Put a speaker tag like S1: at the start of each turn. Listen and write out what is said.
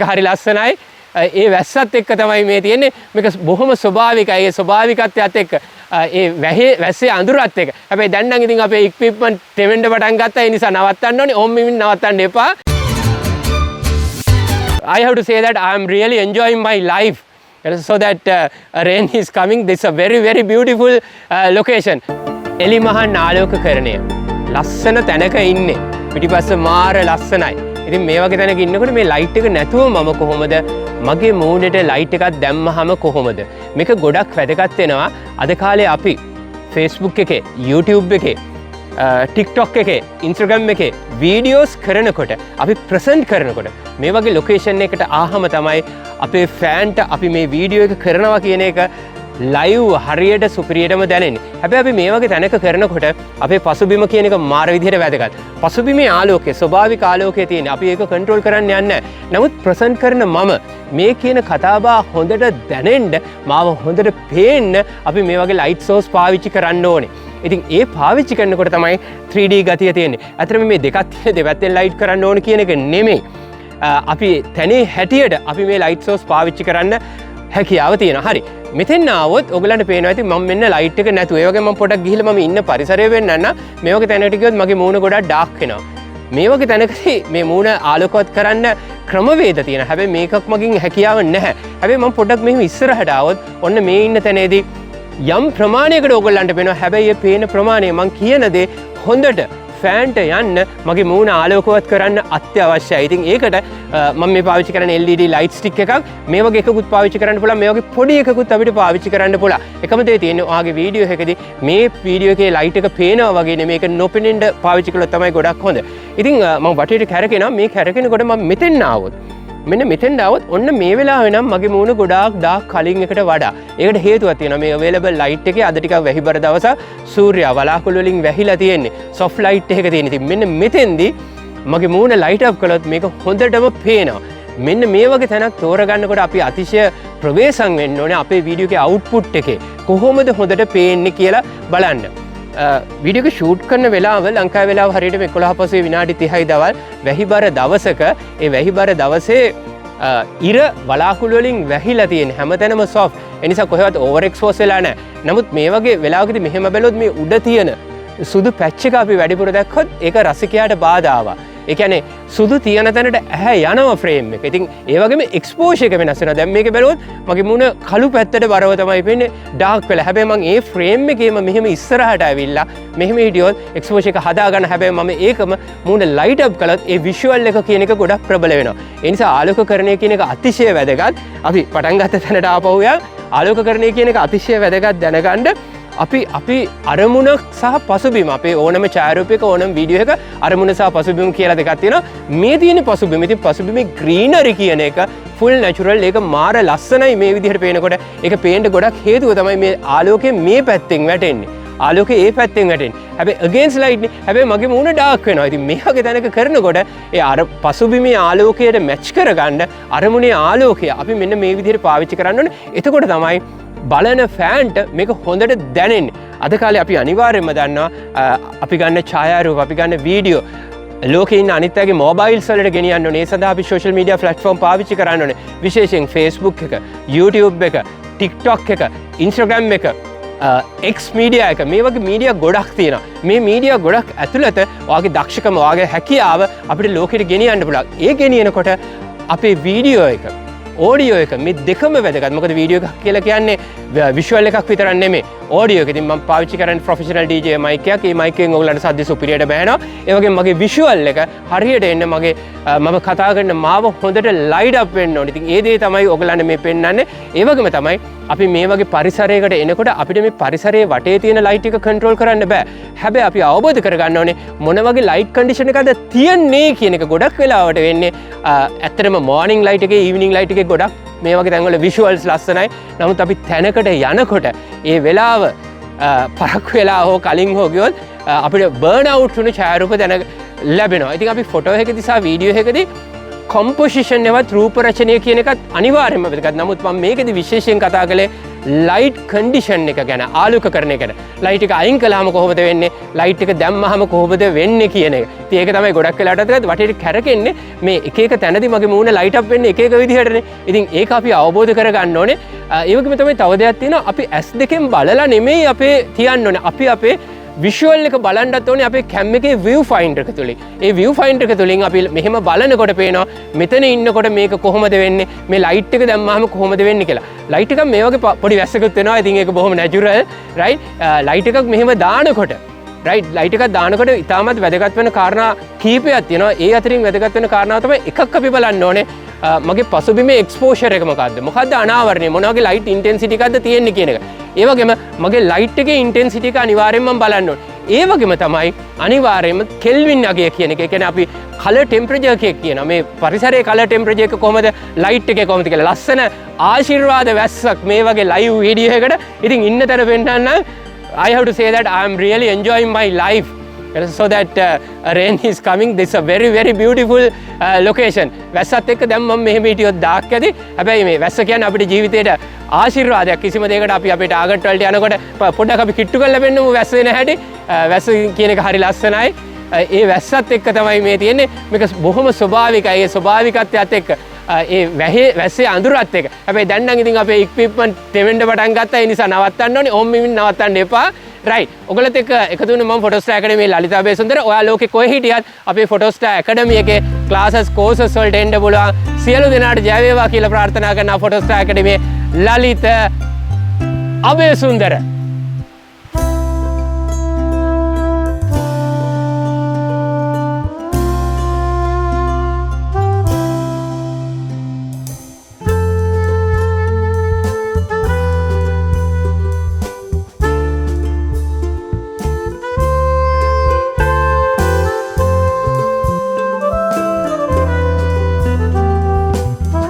S1: එක හරි ලස්සනයි. ඒ වැස්සත් එක්ක තමයි මේ තියෙන්නේ. මේක බොහොම ස්වභාවිකයි. ඒ ස්වභාවිකත්වයත් එක්ක ඒ වැස්සේ අඳුරත් එක්ක. හැබැයි දැන් නම් ඉතින් අපේ ඉක්විප්මන්ට් තෙවෙන්න පටන් ගත්තා. ඒ නිසා නවත්තන්න ඕනේ. ඔහොම නවත්තන්න එපා. I have to say that I am really enjoying my life. So that rain is coming. This is a very, very beautiful location. එලිමහන් ආලෝකකරණය. ලස්සන තැනක ඉන්නේ. පිටිපස්ස මාර ලස්සනයි. ඉතින් මේ වගේ තැනක ඉන්නකොට මේ ලයිට් එක නැතුව මම කොහොමද මගේ මූණට ලයිට් එකක් දැම්මහම කොහොමද? මේක ගොඩක් වැදගත් වෙනවා. අද කාලේ අපි Facebook එකේ, YouTube එකේ, TikTok එකේ, Instagram එකේ වීඩියෝස් කරනකොට අපි ප්‍රසන්ට් කරනකොට මේ වගේ ලොකේෂන් එකකට ආවම තමයි අපේ ෆෑන්ට අපි මේ වීඩියෝ එක කරනවා කියන එක ලයිව් හරියට සුපිරියටම දැනෙන්නේ. හැබැයි අපි මේ වගේ තැනක කරනකොට අපේ පසුබිම කියන එක මාර විදිහට වැදගත්. පසුබිමේ ආලෝකය, ස්වභාවික ආලෝකය තියෙන. අපි ඒක කන්ට්‍රෝල් කරන්න යන්නේ නැහැ. නමුත් ප්‍රසන්ට් කරන මම මේ කියන කතාබහ හොඳට දැනෙන්න, මාව හොඳට පේන්න අපි මේ වගේ ලයිට් සෝස් පාවිච්චි කරන්න ඕනේ. ඉතින් ඒ පාවිච්චි කරනකොට තමයි 3D ගතිය තියෙන්නේ. අතරම මේ දෙකක් තියෙන දෙපැත්තෙන් ලයිට් කරන්න ඕන කියන එක නෙමෙයි. අපි තැනේ හැටියට අපි මේ ලයිට් සෝස් පාවිච්චි කරන්න හැකියාව තියෙනවා. හරි. මෙතෙන් ආවොත් ඔයගලන්ට පේනවා ඉතින් මම මෙන්න ලයිට් එක නැතුව. ඒ වගේ මම පොඩක් ගිහිල්ලා මම ඉන්න පරිසරය වෙන්නන්න මේ වගේ තැනකට ගියොත් මගේ මූණ ගොඩක් ඩාර්ක් වෙනවා. මේ වගේ තැනකදී මේ මූණ ආලෝකවත් කරන්න ක්‍රමවේද තියෙනවා. හැබැයි මේකක් මගින් හැකියාව නැහැ. හැබැයි මම පොඩක් මෙහෙම ඉස්සරහට ආවොත් ඔන්න මේ ඉන්න තැනේදී යම් ප්‍රමාණයකට ඔයගලන්ට පේනවා. හැබැයි මේ පේන ප්‍රමාණය මම කියන දේ හොඳට ෆෑන්ට යන්න මගේ මූණ ආලෝකවත් කරන්න අත්‍යවශ්‍යයි. ඉතින් ඒකට මම මේ පාවිච්චි කරන LED light stick එකක් මේ වගේ එකකුත් පාවිච්චි කරන්න පුළුවන්. මේ වගේ පොඩි එකකුත් අපිට පාවිච්චි කරන්න පුළුවන්. එකම දේ තියෙන්නේ ඔයාගේ වීඩියෝ එකකදී මේ වීඩියෝ එකේ ලයිට් එක පේනවා වගේ නෙමෙයි. මේක නොපෙනෙන්න පාවිච්චි කළොත් තමයි ගොඩක් හොඳ. ඉතින් මම වටේට කැරකෙනවා. මේ කැරකෙනකොට මම මෙතෙන් ආවොත් මෙන්න මෙතෙන් ආවොත් ඔන්න මේ වෙලාවේ නම් මගේ මූණ ගොඩාක් ඩාර්ක් කලින් එකට වඩා. ඒකට හේතුවක් තියෙනවා. මේ අවේලබල් ලයිට් එකේ අද ටිකක් වැහිබර දවසක් සූර්යයා වලාකුළු වලින් වැහිලා තියෙන්නේ. සොෆ්ට් ලයිට් එකක තියෙන. ඉතින් මෙන්න මෙතෙන්දී මගේ මූණ ලයිට් අප් කළොත් මේක හොඳටම පේනවා. මෙන්න මේ වගේ තැනක් තෝරගන්නකොට අපි අතිශය ප්‍රවේශම් වෙන්න ඕනේ අපේ වීඩියෝ එකේ අවුට්පුට් එකේ. කොහොමද හොඳට පේන්නේ කියලා බලන්න. වීඩියෝ එක ෂූට් කරන වෙලාව ලංකාවේ වෙලාව හරියට 11:05 විනාඩි 30යි දවල් වැහිබර දවසක ඒ වැහිබර දවසේ ඉර වලාකුළු වලින් වැහිලා තියෙන හැමතැනම සොෆ්ට්. ඒ නිසා කොහෙවත් ඕවර් එක්ස්පෝස් වෙලා නැහැ. නමුත් මේ වගේ වෙලාවකදී මෙහෙම බැලුවොත් මේ උඩ තියෙන සුදු පැච් එක අපි වැඩිපුර දැක්කොත් ඒක රසිකයාට බාධාවක්. ඒ කියන්නේ සුදු තියෙන තැනට ඇහැ යනවා ෆ්‍රේම් එක. ඉතින් ඒ වගේම එක්ස්පෝෂර් එක වෙනස් වෙනවා. දැන් මේක බැලුවොත් මගේ මූණ කළු පැත්තට බරව තමයි පේන්නේ ඩාර්ක් වෙලා. හැබැයි මම ඒ ෆ්‍රේම් එකේම මෙහෙම ඉස්සරහට ඇවිල්ලා මෙහෙම හිටියොත් එක්ස්පෝෂර් එක හදා ගන්න. හැබැයි මම ඒකම මූණ ලයිට් අප් කළොත් ඒ විෂුවල් එක කියන එක ගොඩක් ප්‍රබල වෙනවා. ඒ නිසා ආලෝකකරණය කියන එක අතිශය වැදගත්. අපි පටන් ගත්ත තැනට ආපහු ආලෝකකරණය කියන එක අතිශය වැදගත් දැනගන්න. අපි අරමුණක් සහ පසුබිම අපේ ඕනම ඡායාරූපයක ඕනම වීඩියෝ එක අරමුණ සහ පසුබිම කියලා දෙකක් තියෙනවා. මේ තියෙන පසුබිම ඉතින් පසුබිමේ ග්‍රීනරි කියන එක ෆුල් නැචරල්. ඒක මාර ලස්සනයි මේ විදිහට පේනකොට. ඒක පේන්න ගොඩක් හේතුව තමයි මේ ආලෝකය මේ පැත්තෙන් වැටෙන්නේ. ආලෝකය ඒ පැත්තෙන් වැටෙන්නේ. හැබැයි අගේන්ස්ට් ලයිට් නේ. හැබැයි මගේ මූණ ඩාර්ක් වෙනවා. ඉතින් මේ වගේ තැනක කරනකොට ඒ අර පසුබිමේ ආලෝකයට මැච් කරගන්න අරමුණේ ආලෝකය අපි මෙන්න මේ විදිහට පාවිච්චි කරන්න ඕනේ. එතකොට තමයි බලන ෆෑන්ට මේක හොඳට දැනෙන්නේ. අද කාලේ අපි අනිවාර්යයෙන්ම දන්නවා අපි ගන්න ඡායාරූප, අපි ගන්න වීඩියෝ ලෝකේ ඉන්න අනිත් අයගේ මොබයිල්ස් වලට ගෙනියන්න ඕනේ. ඒ සඳහා අපි සෝෂල් මීඩියා ප්ලැට්ෆෝම් පාවිච්චි කරන්න ඕනේ. විශේෂයෙන් Facebook එක, YouTube එක, TikTok එක, Instagram එක, X මීඩියා එක. මේ වගේ මීඩියා ගොඩක් තියෙනවා. මේ මීඩියා ගොඩක් ඇතුළත ඔයාගේ දක්ෂකම, ඔයාගේ හැකියාව අපිට ලෝකෙට ගෙනියන්න පුළුවන්. ඒ ගෙනියනකොට අපේ වීඩියෝ එක, ඕඩියෝ එක මේ දෙකම වැදගත්. මොකද වීඩියෝ එකක් කියලා කියන්නේ විෂුවල් එකක් විතරක් නෙමෙයි. ඕඩියෝ එක. ඉතින් මම පාවිච්චි කරන්නේ ප්‍රොෆෙෂනල් DJ මයික් එකක්. මේ මයික් එකෙන් ඔයගලන්ට සද්ද සුපිරියට බෑනවා. ඒ වගේම මගේ විෂුවල් එක හරියට එන්න මගේ මම කතා කරන මාව හොඳට ලයිට් අප් වෙන්න ඕනේ. ඉතින් ඒ දේ තමයි ඔයගලන්ට මේ පෙන්වන්නේ. ඒ වගේම තමයි අපි මේ වගේ පරිසරයකට එනකොට අපිට මේ පරිසරයේ වටේ තියෙන ලයිට් එක කන්ට්‍රෝල් කරන්න බෑ. හැබැයි අපි අවබෝධ කරගන්න ඕනේ මොන වගේ ලයිට් කන්ඩිෂන් එකක්ද තියන්නේ කියන එක. ගොඩක් වෙලාවට වෙන්නේ ඇත්තටම මෝර්නින් ලයිට් එකේ, ඊවිනිං ලයිට් එකේ ගොඩක් මේ වගේ තැන්වල විෂුවල්ස් ලස්සනයි. නමුත් අපි තැනකට යනකොට ඒ වෙලාව පරක් වෙලා හෝ කලින් හෝ ගියොත් අපිට බර්න් අවුට් වෙන ඡායාරූප දැන ලැබෙනවා. ඉතින් අපි ෆොටෝ එකකදී සහ වීඩියෝ එකකදී කොම්පොසිෂන් එකවත් රූප රචනය කියන එකත් අනිවාර්යයෙන්ම වැදගත්. නමුත් මම මේකෙදි විශේෂයෙන් කතා කළේ ලයිට් කන්ඩිෂන් එක ගැන ආලෝකකරණය ගැන. ලයිට් එක අයින් කළාම කොහොමද වෙන්නේ? ලයිට් එක දැම්මහම කොහොමද වෙන්නේ කියන එක. ඉතින් ඒක තමයි ගොඩක් වෙලාවට වටේට කැරකෙන්නේ මේ එක එක තැනදී මගේ මූණ ලයිට් අප් වෙන්නේ එක එක විදිහටනේ. ඉතින් ඒක අපි අවබෝධ කරගන්න ඕනේ. ඒ වගේම තමයි තව දෙයක් තියෙනවා. අපි S2 බලලා නෙමෙයි අපේ තියන්න ඕනේ. අපි අපේ විෂුවල් එක බලන්නත් ඕනේ අපේ කැම් එකේ view finder එක තුලින්. ඒ view finder එක තුලින් අපි මෙහෙම බලනකොට පේනවා මෙතන ඉන්නකොට මේක කොහොමද වෙන්නේ? මේ ලයිට් එක දැම්මහම කොහොමද වෙන්නේ කියලා. ලයිට් එකක් මේ වගේ පොඩි වැස්සකුත් වෙනවා. ඉතින් ඒක බොහොම නැචරල්, රයිට්? ලයිට් එකක් මෙහෙම දානකොට රයිට් ලයිට් එකක් දානකොට ඉතාමත් වැදගත් වෙන කාරණා කීපයක් තියෙනවා. ඒ අතරින් වැදගත් වෙන කාරණාව තමයි එකක් අපි බලන්න ඕනේ. මගේ පසුබිමේ එක්ස්පෝෂර් එක මොකද්ද? මොකද්ද අනාවරණය? මොන වගේ ලයිට් ඉන්ටෙන්සිටි එකක්ද තියෙන්නේ කියන එක. ඒ වගේම මගේ ලයිට් එකේ ඉන්ටෙන්සිටි එක අනිවාර්යෙන්ම මම බලන්න ඕනේ. ඒ වගේම තමයි අනිවාර්යෙන්ම කෙල්වින් අගය කියන එක. ඒ කියන්නේ අපි කලර් ටෙම්පරේචර් එකක් කියනවා. මේ පරිසරයේ කලර් ටෙම්පරේචර් එක කොහමද? ලයිට් එකේ කොහමද කියලා. ලස්සන ආශිර්වාද වැස්සක් මේ වගේ ලයිව් වීඩියෝ එකකට ඉතින් ඉන්න තැන පෙන්නන්න I have to say that I am really enjoying my life. So that rain is coming. This is a very very beautiful location. වැස්සත් එක්ක දැන් මම මෙහෙම හිටියොත් දාක් ඇති. හැබැයි මේ වැස්ස කියන්නේ අපේ ජීවිතේට ආශිර්වාදයක්. කිසිම දෙයකට අපි අපේ ටාගට් වලට යනකොට පොඩ්ඩක් අපි කිට්ටු කරලා පෙන්නමු වැස්ස වෙන හැටි. වැස්ස කියන එක හරි ලස්සනයි. ඒ වැස්සත් එක්ක තමයි මේ තියෙන්නේ. මේක බොහොම ස්වභාවිකයි. ඒ ස්වභාවිකත්වයත් එක්ක ඒ වැස්සේ අඳුරත් එක. හැබැයි දැන් නම් ඉතින් අපේ ඉක්විප්මන්ට් දෙවෙන්න පටන් ගත්තා. ඒ නිසා නවත්තන්න ඕනේ. ඕම් මින් නවත්තන්න එපා. රයිට්. ඔයගලත් එක්ක එකතු වෙන මම ෆොටෝස්ටාර් ඇකඩමියේ ලලිතා බේසුන්දර. ඔයා ලෝකේ කොහේ හිටියත් අපේ ෆොටෝස්ටාර් ඇකඩමි එකේ ක්ලාසස් කෝසස් වලට එන්න පුළුවන්. සියලු දෙනාට ජය වේවා කියලා ප්‍රාර්ථනා කරනවා ෆොටෝස්ටාර් ඇකඩමියේ ලලිත අබේසුන්දර.